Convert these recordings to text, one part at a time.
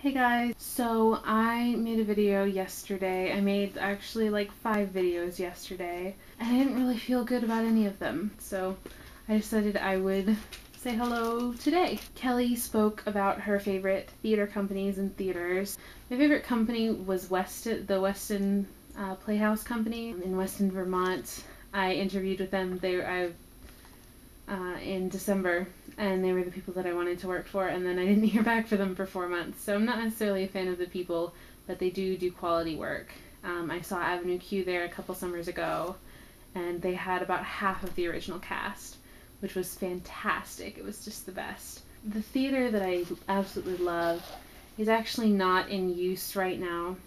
Hey guys, so I made a video yesterday. I made actually like 5 videos yesterday, and I didn't really feel good about any of them, so I decided I would say hello today. Kelly spoke about her favorite theater companies and theaters. My favorite company was the Weston Playhouse Company in Weston, Vermont. I interviewed with them. In December, and they were the people that I wanted to work for, and then I didn't hear back from them for 4 months. So I'm not necessarily a fan of the people, but they do quality work. I saw Avenue Q there a couple summers ago, and they had about half of the original cast, which was fantastic. It was just the best. The theater that I absolutely love is actually not in use right now.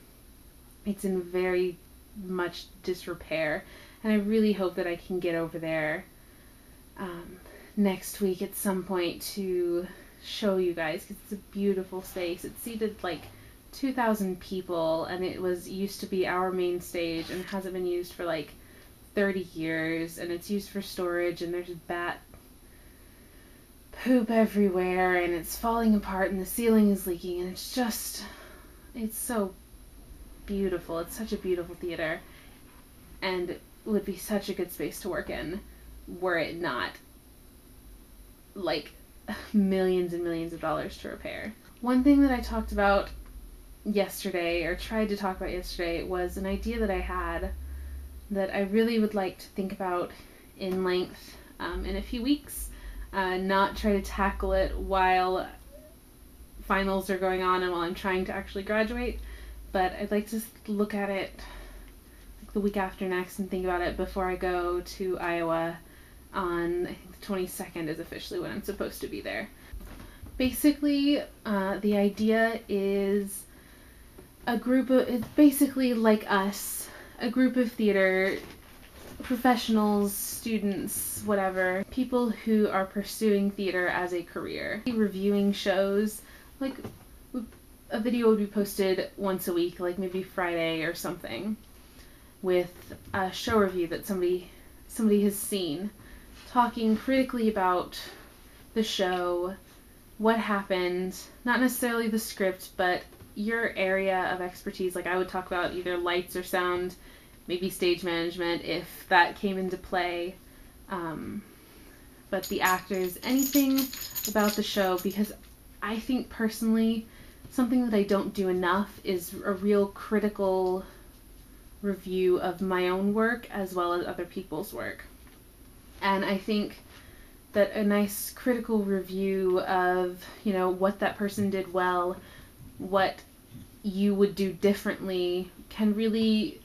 It's in very much disrepair, and I really hope that I can get over there next week at some point to show you guys, because it's a beautiful space. It seated like 2,000 people, and it used to be our main stage, and it hasn't been used for like 30 years, and it's used for storage, and there's bat poop everywhere, and it's falling apart, and the ceiling is leaking, and it's so beautiful. It's such a beautiful theater, and it would be such a good space to work in were it not like millions and millions of dollars to repair. One thing that I talked about yesterday, or tried to talk about yesterday, was an idea that I had that I really would like to think about in length in a few weeks. Not try to tackle it while finals are going on and while I'm trying to actually graduate, but I'd like to look at it like the week after next and think about it before I go to Iowa on, I think the 22nd is officially when I'm supposed to be there. Basically, the idea is it's basically like us, a group of theater professionals, students, whatever, people who are pursuing theater as a career. Reviewing shows, like a video would be posted once a week, like maybe Friday or something, with a show review that somebody has seen, talking critically about the show, what happened, not necessarily the script, but your area of expertise. Like I would talk about either lights or sound, maybe stage management if that came into play, but the actors, anything about the show, because I think personally something that I don't do enough is a real critical review of my own work as well as other people's work. And I think that a nice critical review of, what that person did well, what you would do differently, can really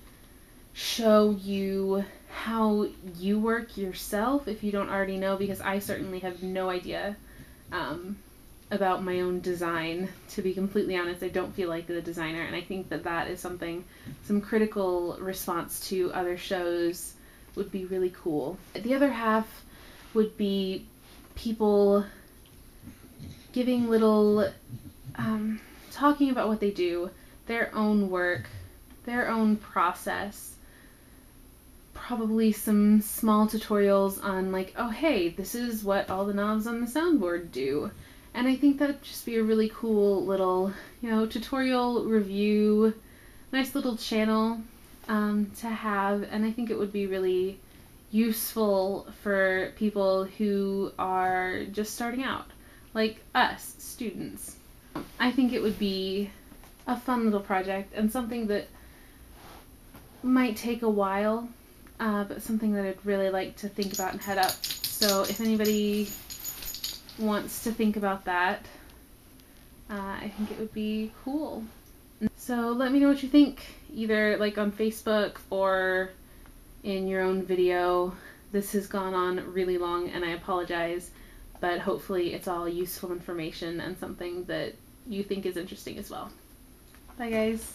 show you how you work yourself if you don't already know, because I certainly have no idea about my own design. To be completely honest, I don't feel like the designer, and I think that is some critical response to other shows would be really cool. The other half would be people giving little, talking about what they do, their own work, their own process, probably some small tutorials on like, oh hey, this is what all the knobs on the soundboard do. And I think that'd just be a really cool little, tutorial review, nice little channel to have, and I think it would be really useful for people who are just starting out, like us, students. I think it would be a fun little project, and something that might take a while, but something that I'd really like to think about and head up. So if anybody wants to think about that, I think it would be cool. So let me know what you think, either like on Facebook or in your own video. This has gone on really long, and I apologize, but hopefully it's all useful information and something that you think is interesting as well. Bye guys.